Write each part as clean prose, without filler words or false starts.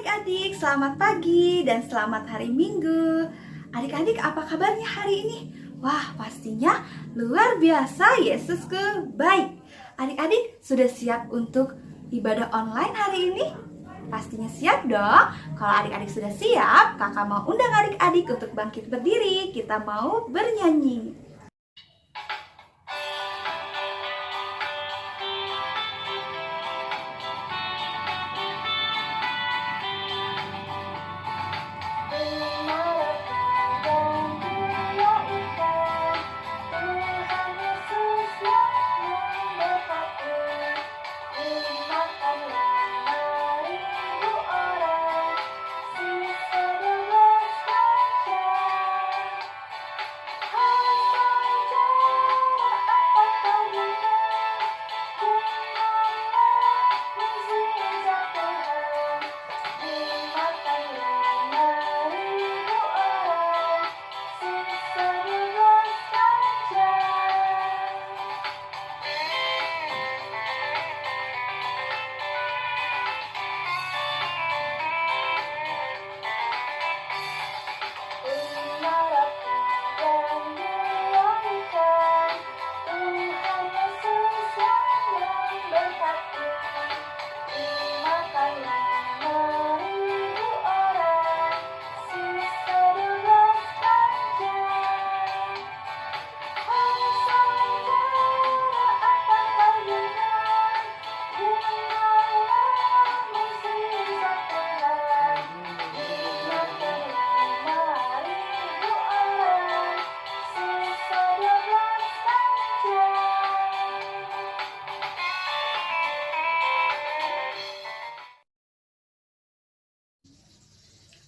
adik-adik, selamat pagi dan selamat hari Minggu. Adik-adik, apa kabarnya hari ini? Wah, pastinya luar biasa, Yesusku baik. Adik-adik, sudah siap untuk ibadah online hari ini? Pastinya siap dong. Kalau adik-adik sudah siap, kakak mau undang adik-adik untuk bangkit berdiri. Kita mau bernyanyi.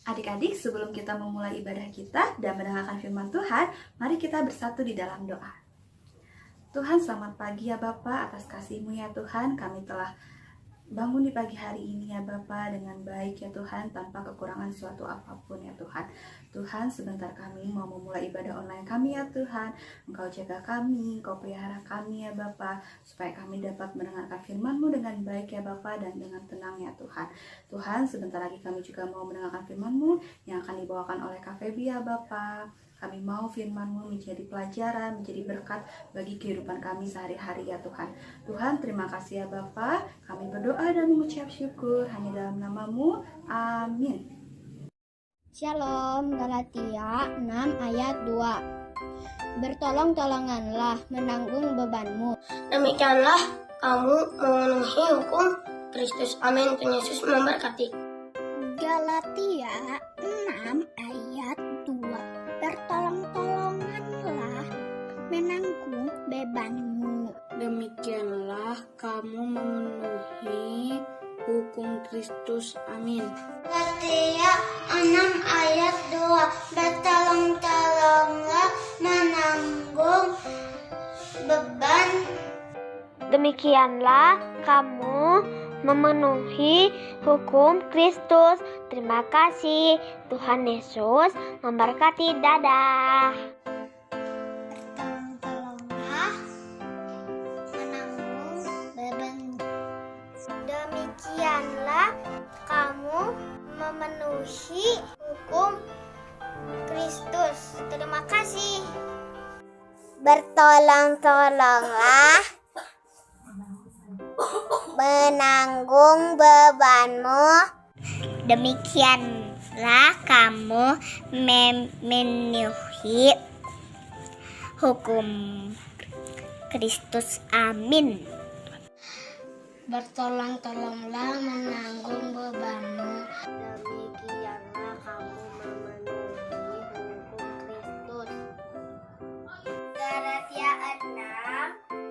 Adik-adik, sebelum kita memulai ibadah kita dan mendengarkan firman Tuhan, mari kita bersatu di dalam doa. Tuhan, selamat pagi ya Bapa, atas kasih-Mu ya Tuhan, kami telah bangun di pagi hari ini ya Bapa dengan baik ya Tuhan, tanpa kekurangan suatu apapun ya Tuhan. Tuhan, sebentar kami mau memulai ibadah online kami ya Tuhan. Engkau jaga kami, Engkau pelihara kami ya Bapa, supaya kami dapat mendengarkan firman-Mu dengan baik ya Bapa dan dengan tenang ya Tuhan. Tuhan, sebentar lagi kami juga mau mendengarkan firman-Mu yang akan dibawakan oleh Kak Febi ya Bapa. Kami mau firman-Mu menjadi pelajaran, menjadi berkat bagi kehidupan kami sehari-hari ya Tuhan. Tuhan, terima kasih ya Bapa. Kami berdoa dan mengucap syukur hanya dalam nama-Mu. Amin. Shalom, Galatia 6 ayat 2. Bertolong-tolonganlah menanggung bebanmu. Demikianlah kamu memenuhi hukum Kristus. Amin. Tuhan Yesus memberkati. Galatia 6 ayat 2. Bertolong-tolonganlah menanggung bebanmu. Demikianlah kamu memenuhi hukum Kristus. Amin. Galatia 6 ayat 2. Bertolong-tolonglah menanggung beban. Demikianlah kamu memenuhi hukum Kristus. Terima kasih. Tuhan Yesus memberkati. Dadah. Bertolong-tolonglah menanggung bebanmu. Demikianlah kamu memenuhi hukum Kristus. Terima kasih. Bertolong-tolonglah menanggung bebanmu. Demikianlah kamu memenuhi hukum Kristus. Amin. Bertolong-tolonglah menanggung bebanmu. Demikianlah kamu memenuhi hukum Kristus. Galatia 6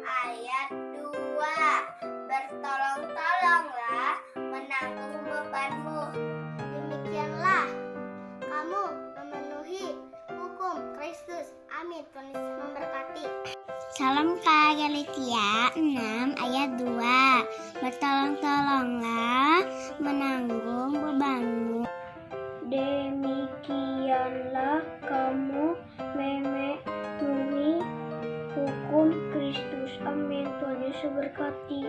ayat 2. Bertolong-tolonglah menanggung bebanmu. Demikianlah kamu memenuhi hukum Kristus. Amin. Tuhan Yesus memberkati. Salam Kak, Galatia 6 ayat 2. Bertolong-tolonglah menanggung bebanmu. Demikianlah kamu memenuhi hukum Kristus. Amin. Tuhan Yesus berkati.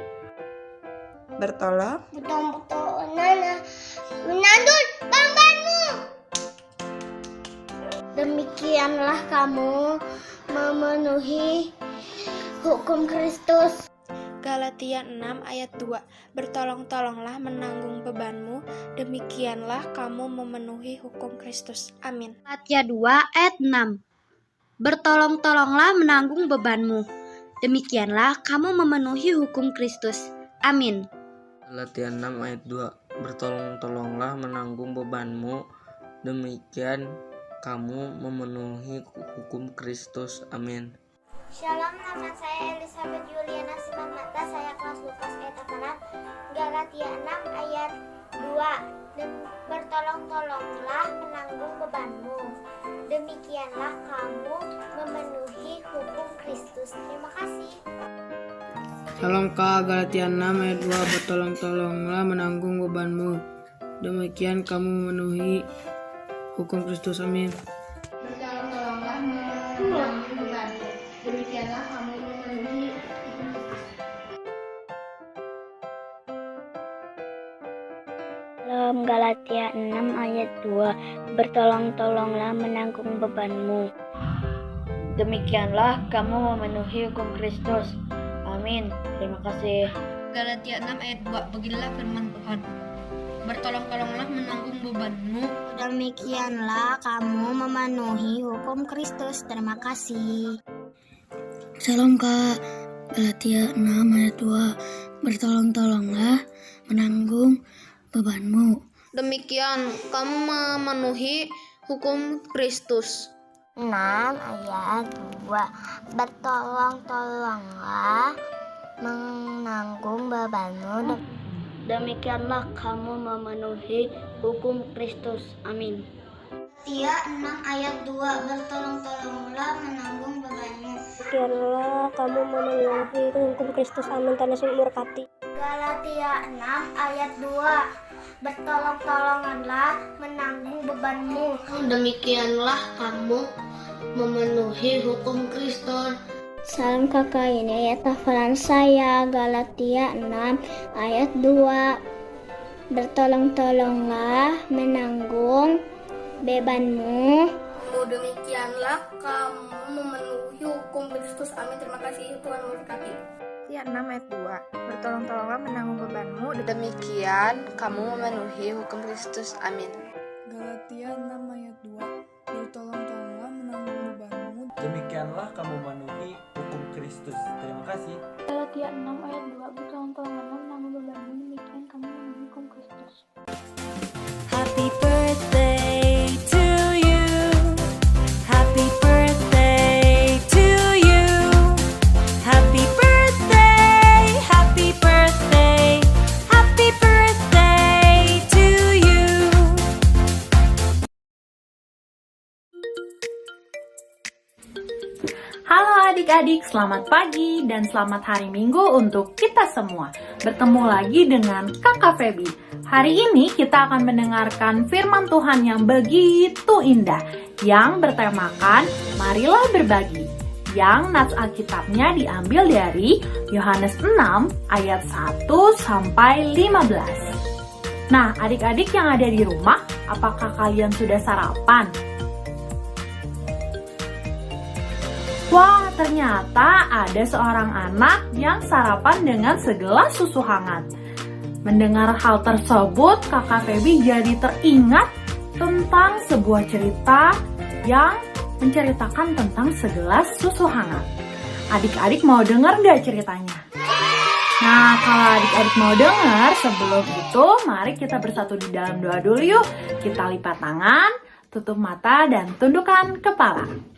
bertolong Betul-betul nana menandun bambanmu. Demikianlah kamu memenuhi hukum Kristus. Galatia 6 ayat 2. Bertolong-tolonglah menanggung bebanmu, demikianlah kamu memenuhi hukum Kristus. Amin. Galatia 2 ayat 6. Bertolong-tolonglah menanggung bebanmu, demikianlah kamu memenuhi hukum Kristus. Amin. Galatia 6 ayat 2. Bertolong-tolonglah menanggung bebanmu, demikian kamu memenuhi hukum Kristus. Amin. Shalom, nama saya Elizabeth Juliana Simanmata, saya kelas Lukas ayat 4. Galatia 6 ayat 2. Bertolong-tolonglah menanggung bebanmu, demikianlah kamu memenuhi hukum Kristus. Terima kasih. Salam Kak, Galatia 6 ayat 2. Bertolong-tolonglah menanggung bebanmu, demikian kamu memenuhi hukum Kristus. Amin. Bertolong-tolonglah menanggung bebanmu, demikianlah kamu memenuhi Dalam Galatia 6 ayat 2, bertolong-tolonglah menanggung bebanmu. Demikianlah kamu memenuhi hukum Kristus. Amin. Terima kasih. Galatia 6 ayat 2. Beginilah firman Tuhan. Bertolong-tolonglah menanggung bebanmu. Demikianlah kamu memenuhi hukum Kristus. Terima kasih. Salam Kak, Galatia 6 ayat 2. Bertolong-tolonglah menanggung bebanmu. Demikian kamu memenuhi hukum Kristus. 6 ayat 2. Bertolong-tolonglah menanggung bebanmu. Demikianlah kamu memenuhi hukum Kristus. Amin. Galatia 6 ayat 2. Bertolong-tolonglah menanggung bebanmu. Demikianlah kamu memenuhi hukum Kristus. Amin. Tuhan Yesus memberkati. Galatia 6 ayat 2. Bertolong-tolonglah menanggung bebanmu. Demikianlah kamu memenuhi hukum Kristus. Salam kakak, ini ayat hafalan saya, Galatia 6 ayat 2. Bertolong-tolonglah menanggung bebanmu. Demikianlah kamu memenuhi hukum Kristus. Amin. Terima kasih, Tuhan memberkati. Galatia 6 ayat 2. Bertolong-tolonglah menanggung bebanmu, demikian kamu memenuhi hukum Kristus. Amin. Galatia 6 ayat 2. Bertolong-tolonglah menanggung bebanmu, demikianlah kamu memenuhi hukum Kristus. Terima kasih. Galatia 6 ayat 2. Bertolong-tolonglah menanggung bebanmu, demikian kamu memenuhi hukum Kristus. Happy birthday to you. Happy birthday to you. Happy birthday, happy birthday, happy birthday to you. Halo adik-adik, selamat pagi dan selamat hari Minggu untuk kita semua. Bertemu lagi dengan Kakak Feby. Hari ini kita akan mendengarkan firman Tuhan yang begitu indah, yang bertemakan Marilah Berbagi, yang nats Alkitabnya diambil dari Yohanes 6 ayat 1 sampai 15. Nah, adik-adik yang ada di rumah, apakah kalian sudah sarapan? Wah, ternyata ada seorang anak yang sarapan dengan segelas susu hangat. Mendengar hal tersebut, Kakak Feby jadi teringat tentang sebuah cerita yang menceritakan tentang segelas susu hangat. Adik-adik mau dengar gak ceritanya? Nah, kalau adik-adik mau dengar, sebelum itu mari kita bersatu di dalam doa dulu yuk. Kita lipat tangan, tutup mata, dan tundukkan kepala.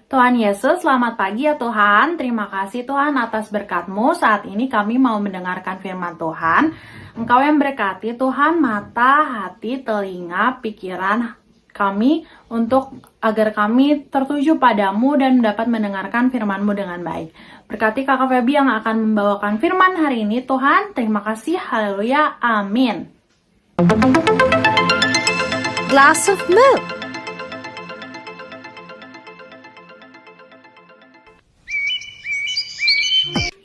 Tuhan Yesus, selamat pagi ya Tuhan. Terima kasih Tuhan atas berkat-Mu. Saat ini kami mau mendengarkan firman Tuhan. Engkau yang berkati Tuhan mata, hati, telinga, pikiran kami untuk agar kami tertuju padamu dan dapat mendengarkan firman-Mu dengan baik. Berkati Kakak Feby yang akan membawakan firman hari ini Tuhan. Terima kasih. Haleluya. Amin. Glass of milk.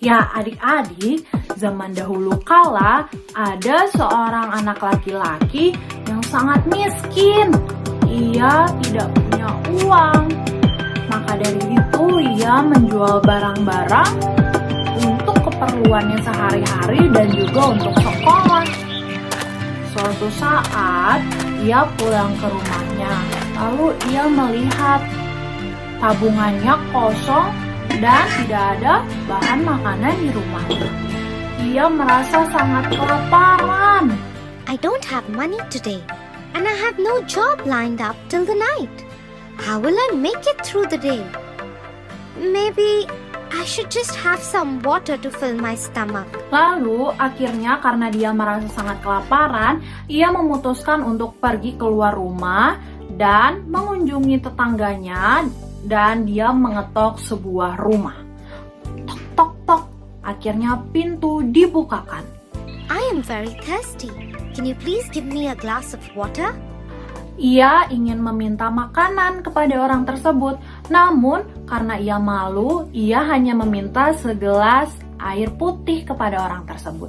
Ya, adik-adik, zaman dahulu kala ada seorang anak laki-laki yang sangat miskin. Ia tidak punya uang. Maka dari itu ia menjual barang-barang untuk keperluannya sehari-hari dan juga untuk sekolah. Suatu saat ia pulang ke rumahnya, lalu ia melihat tabungannya kosong dan tidak ada bahan makanan di rumahnya. Ia merasa sangat kelaparan. I don't have money today, and I have no job lined up till the night. How will I make it through the day? Maybe I should just have some water to fill my stomach. Lalu akhirnya karena dia merasa sangat kelaparan, ia memutuskan untuk pergi keluar rumah dan mengunjungi tetangganya, dan dia mengetok sebuah rumah. Tok tok tok. Akhirnya pintu dibukakan. I am very thirsty. Can you please give me a glass of water? Ia ingin meminta makanan kepada orang tersebut, namun karena ia malu, ia hanya meminta segelas air putih kepada orang tersebut.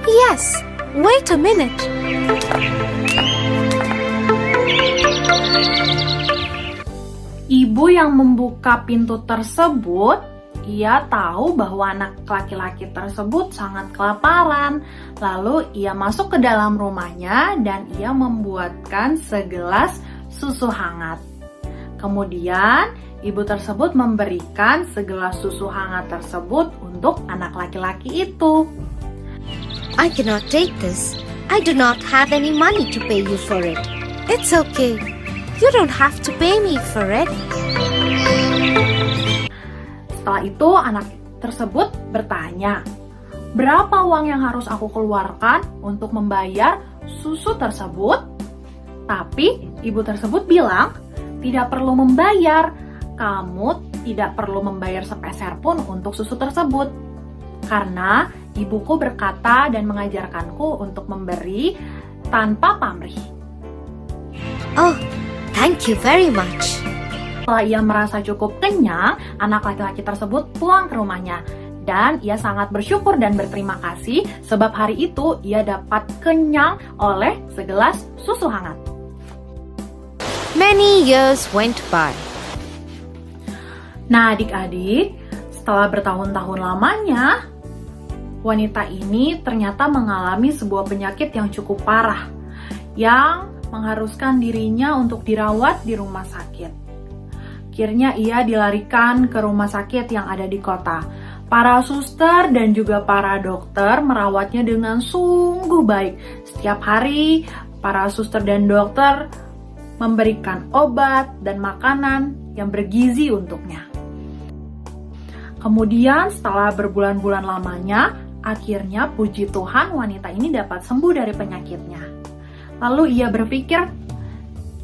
Yes, wait a minute. Ibu yang membuka pintu tersebut, ia tahu bahwa anak laki-laki tersebut sangat kelaparan. Lalu ia masuk ke dalam rumahnya dan ia membuatkan segelas susu hangat. Kemudian ibu tersebut memberikan segelas susu hangat tersebut untuk anak laki-laki itu. I cannot take this. I do not have any money to pay you for it. It's okay. You don't have to pay me for it. Setelah itu anak tersebut bertanya, berapa uang yang harus aku keluarkan untuk membayar susu tersebut? Tapi ibu tersebut bilang, tidak perlu membayar. Kamu tidak perlu membayar sepeser pun untuk susu tersebut. Karena ibuku berkata dan mengajarkanku untuk memberi tanpa pamrih. Oh, thank you very much. Setelah ia merasa cukup kenyang, anak laki-laki tersebut pulang ke rumahnya. Dan ia sangat bersyukur dan berterima kasih sebab hari itu ia dapat kenyang oleh segelas susu hangat. Many years went by. Nah adik-adik, setelah bertahun-tahun lamanya, wanita ini ternyata mengalami sebuah penyakit yang cukup parah, yang mengharuskan dirinya untuk dirawat di rumah sakit. Akhirnya ia dilarikan ke rumah sakit yang ada di kota. Para suster dan juga para dokter merawatnya dengan sungguh baik. Setiap hari, para suster dan dokter memberikan obat dan makanan yang bergizi untuknya. Kemudian setelah berbulan-bulan lamanya, akhirnya puji Tuhan wanita ini dapat sembuh dari penyakitnya. Lalu ia berpikir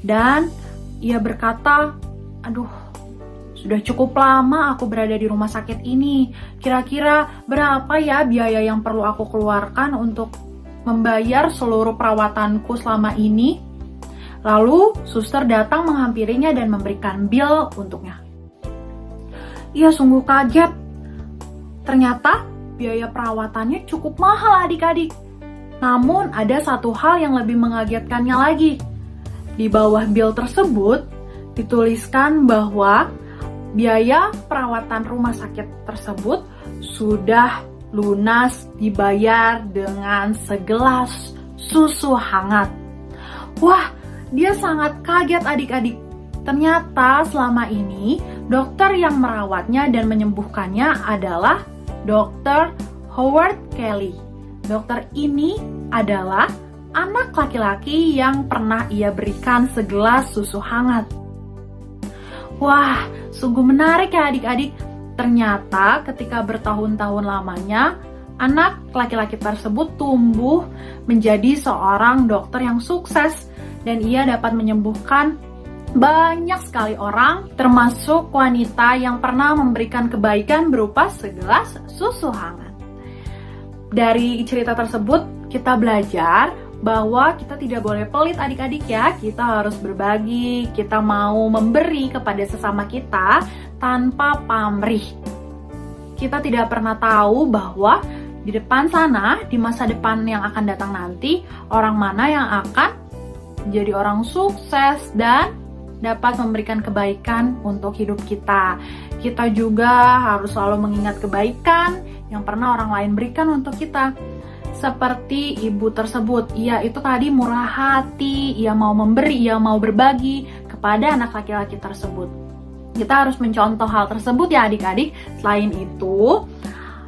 dan ia berkata, aduh, sudah cukup lama aku berada di rumah sakit ini. Kira-kira berapa ya biaya yang perlu aku keluarkan untuk membayar seluruh perawatanku selama ini? Lalu suster datang menghampirinya dan memberikan bil untuknya. Ia sungguh kaget. Ternyata biaya perawatannya cukup mahal adik-adik. Namun ada satu hal yang lebih mengagetkannya lagi. Di bawah bil tersebut dituliskan bahwa biaya perawatan rumah sakit tersebut sudah lunas dibayar dengan segelas susu hangat. Wah, dia sangat kaget adik-adik. Ternyata selama ini dokter yang merawatnya dan menyembuhkannya adalah Dr. Howard Kelly. Dokter ini adalah anak laki-laki yang pernah ia berikan segelas susu hangat. Wah, sungguh menarik ya adik-adik. Ternyata ketika bertahun-tahun lamanya, anak laki-laki tersebut tumbuh menjadi seorang dokter yang sukses. Dan ia dapat menyembuhkan banyak sekali orang, termasuk wanita yang pernah memberikan kebaikan berupa segelas susu hangat. Dari cerita tersebut, kita belajar bahwa kita tidak boleh pelit adik-adik ya. Kita harus berbagi, kita mau memberi kepada sesama kita tanpa pamrih. Kita tidak pernah tahu bahwa di depan sana, di masa depan yang akan datang nanti, orang mana yang akan menjadi orang sukses dan dapat memberikan kebaikan untuk hidup kita. Kita juga harus selalu mengingat kebaikan yang pernah orang lain berikan untuk kita. Seperti ibu tersebut, ia itu tadi murah hati, ia mau memberi, ia mau berbagi kepada anak laki-laki tersebut. Kita harus mencontoh hal tersebut ya adik-adik. Selain itu,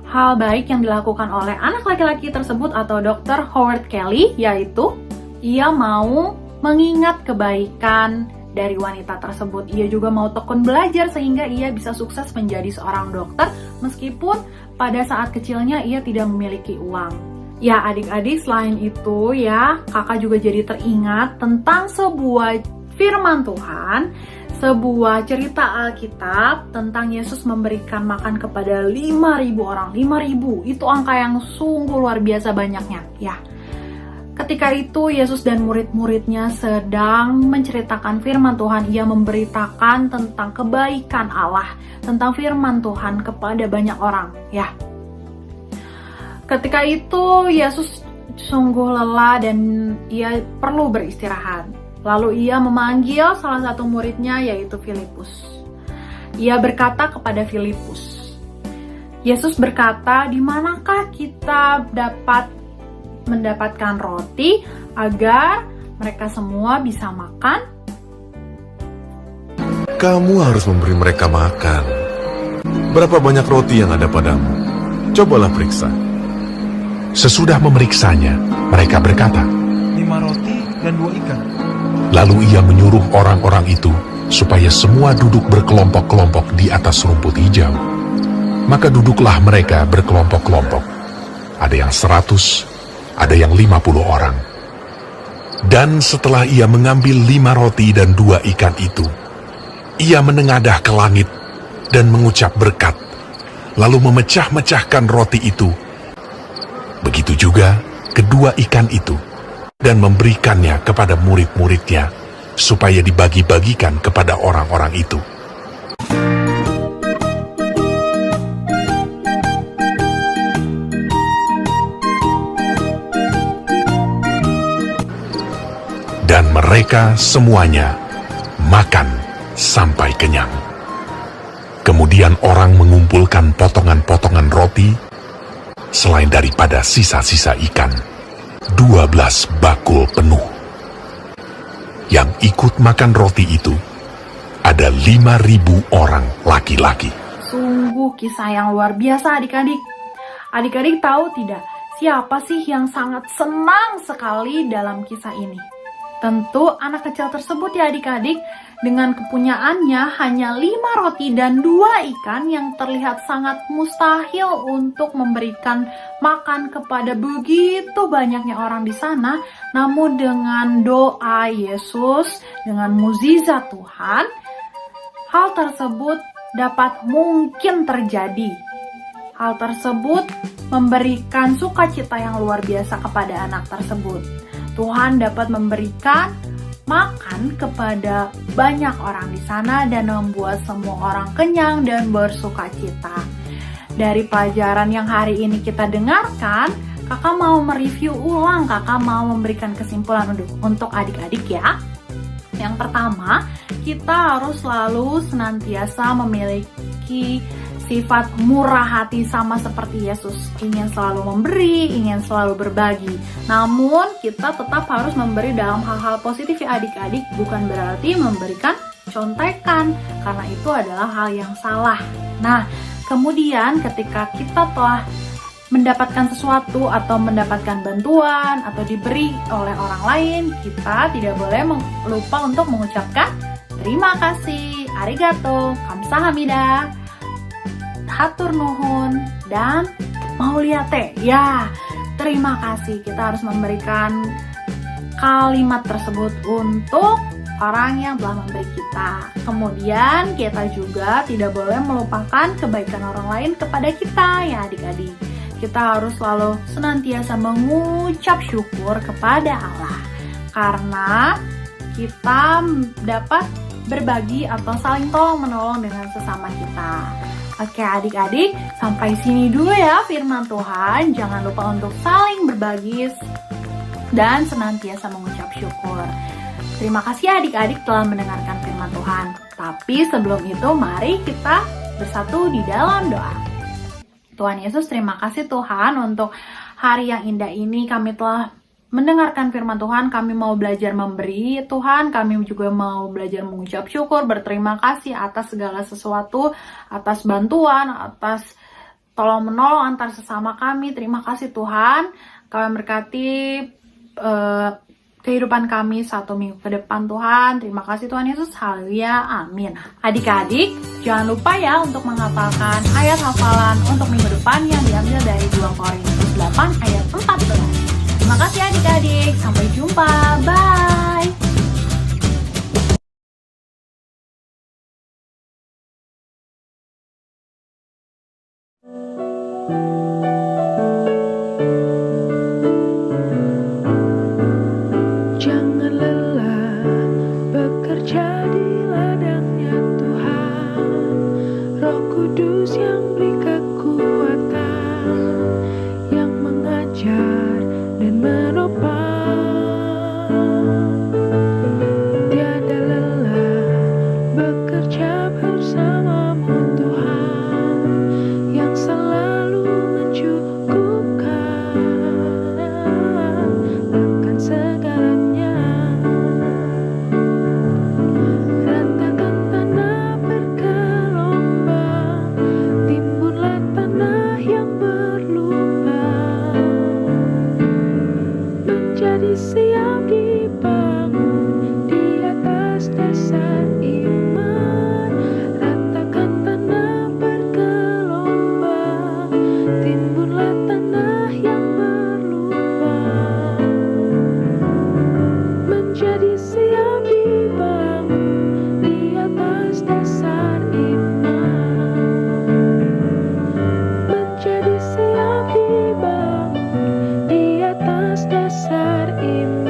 hal baik yang dilakukan oleh anak laki-laki tersebut atau Dr. Howard Kelly, yaitu ia mau mengingat kebaikan dari wanita tersebut. Ia juga mau tekun belajar sehingga ia bisa sukses menjadi seorang dokter meskipun pada saat kecilnya ia tidak memiliki uang. Ya adik-adik, selain itu ya kakak juga jadi teringat tentang sebuah firman Tuhan, sebuah cerita Alkitab tentang Yesus memberikan makan kepada 5.000 orang. 5.000 itu angka yang sungguh luar biasa banyaknya ya. Ketika itu Yesus dan murid-muridnya sedang menceritakan firman Tuhan. Ia memberitakan tentang kebaikan Allah, tentang firman Tuhan kepada banyak orang ya. Ketika itu Yesus sungguh lelah dan ia perlu beristirahat. Lalu ia memanggil salah satu muridnya yaitu Filipus. Ia berkata kepada Filipus, Yesus berkata, di manakah kita dapat mendapatkan roti agar mereka semua bisa makan? Kamu harus memberi mereka makan. Berapa banyak roti yang ada padamu? Cobalah periksa. Sesudah memeriksanya, mereka berkata, 5 roti dan 2 ikan. Lalu ia menyuruh orang-orang itu supaya semua duduk berkelompok-kelompok di atas rumput hijau. Maka duduklah mereka berkelompok-kelompok. Ada yang 100, ada yang 50 orang. Dan setelah ia mengambil 5 roti dan 2 ikan itu, ia menengadah ke langit dan mengucap berkat, lalu memecah-mecahkan roti itu. Begitu juga kedua ikan itu, dan memberikannya kepada murid-muridnya, supaya dibagi-bagikan kepada orang-orang itu. Dan mereka semuanya makan sampai kenyang. Kemudian orang mengumpulkan potongan-potongan roti, selain daripada sisa-sisa ikan, 12 bakul penuh. Yang ikut makan roti itu ada 5.000 orang laki-laki. Sungguh kisah yang luar biasa adik-adik. Adik-adik tahu tidak, siapa sih yang sangat senang sekali dalam kisah ini? Tentu anak kecil tersebut ya adik-adik. Dengan kepunyaannya hanya 5 roti dan 2 ikan yang terlihat sangat mustahil untuk memberikan makan kepada begitu banyaknya orang di sana. Namun dengan doa Yesus, dengan mukjizat Tuhan, hal tersebut dapat mungkin terjadi. Hal tersebut memberikan sukacita yang luar biasa kepada anak tersebut. Tuhan dapat memberikan makan kepada banyak orang di sana dan membuat semua orang kenyang dan bersukacita. Dari pelajaran yang hari ini kita dengarkan, kakak mau mereview ulang, kakak mau memberikan kesimpulan untuk adik-adik ya. Yang pertama, kita harus selalu senantiasa memiliki sifat murah hati sama seperti Yesus, ingin selalu memberi, ingin selalu berbagi. Namun kita tetap harus memberi dalam hal-hal positif ya adik-adik, bukan berarti memberikan contekan, karena itu adalah hal yang salah. Nah, kemudian ketika kita telah mendapatkan sesuatu atau mendapatkan bantuan atau diberi oleh orang lain, kita tidak boleh lupa untuk mengucapkan terima kasih, arigato, kamsahamnida, hatur nuhun, dan mauliate. Ya, terima kasih. Kita harus memberikan kalimat tersebut untuk orang yang telah memberi kita. Kemudian kita juga tidak boleh melupakan kebaikan orang lain kepada kita ya adik-adik. Kita harus selalu senantiasa mengucap syukur kepada Allah, karena kita dapat berbagi atau saling tolong menolong dengan sesama kita. Oke adik-adik, sampai sini dulu ya firman Tuhan. Jangan lupa untuk saling berbagi dan senantiasa mengucap syukur. Terima kasih adik-adik telah mendengarkan firman Tuhan. Tapi sebelum itu mari kita bersatu di dalam doa. Tuhan Yesus, terima kasih Tuhan untuk hari yang indah ini. Kami telah mendengarkan firman Tuhan, kami mau belajar memberi Tuhan, kami juga mau belajar mengucap syukur, berterima kasih atas segala sesuatu, atas bantuan, atas tolong menolong antar sesama kami. Terima kasih Tuhan, kami berkati kehidupan kami 1 minggu ke depan Tuhan. Terima kasih Tuhan Yesus, haleluya, amin. Adik-adik, jangan lupa ya untuk menghafalkan ayat hafalan untuk minggu depan yang diambil dari 2 Korintus 8 ayat 14. Terima kasih adik-adik, sampai jumpa, bye! Jangan lelah bekerja di ladangnya Tuhan, Roh Kudus yang beri kekuatan, yang mengajar dan menopang. Tiada lelah bekerja bersamamu Tuhan, yang selalu mencukupkan akan segalanya. Ratakan tanah bergelombang, timbunlah tanah yang berlubang, menjadi siap dibangun di atas dasar iman. Ratakan tanah bergelombang, timbunlah tanah yang berlubang, menjadi siap dibangun di atas dasar iman, menjadi siap dibangun di atas dasar iman.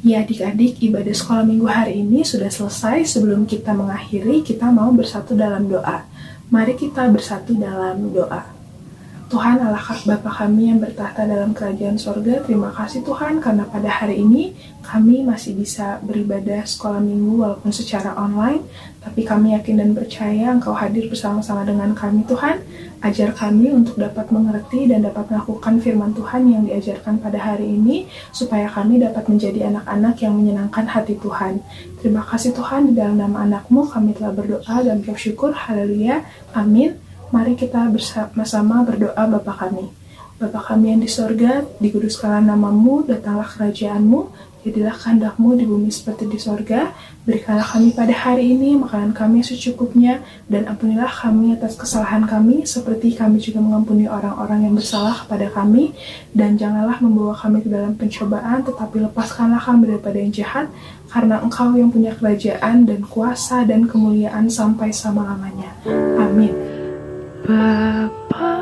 Ya adik-adik, ibadah sekolah minggu hari ini sudah selesai. Sebelum kita mengakhiri, kita mau bersatu dalam doa. Mari kita bersatu dalam doa. Tuhan Allah Bapa kami yang bertahta dalam kerajaan sorga, terima kasih Tuhan karena pada hari ini kami masih bisa beribadah sekolah minggu walaupun secara online, tapi kami yakin dan percaya Engkau hadir bersama-sama dengan kami Tuhan. Ajar kami untuk dapat mengerti dan dapat melakukan firman Tuhan yang diajarkan pada hari ini, supaya kami dapat menjadi anak-anak yang menyenangkan hati Tuhan. Terima kasih Tuhan, di dalam nama anak-Mu kami telah berdoa dan bersyukur, haleluya, amin. Mari kita bersama-sama berdoa. Bapa kami. Bapa kami yang di sorga, dikuduskanlah nama-Mu, datanglah kerajaan-Mu, jadilah kehendak-Mu di bumi seperti di sorga. Berikanlah kami pada hari ini makanan kami secukupnya, dan ampunilah kami atas kesalahan kami, seperti kami juga mengampuni orang-orang yang bersalah kepada kami. Dan janganlah membawa kami ke dalam pencobaan, tetapi lepaskanlah kami daripada yang jahat, karena Engkau yang punya kerajaan dan kuasa dan kemuliaan sampai selama-lamanya. Amin. Bapa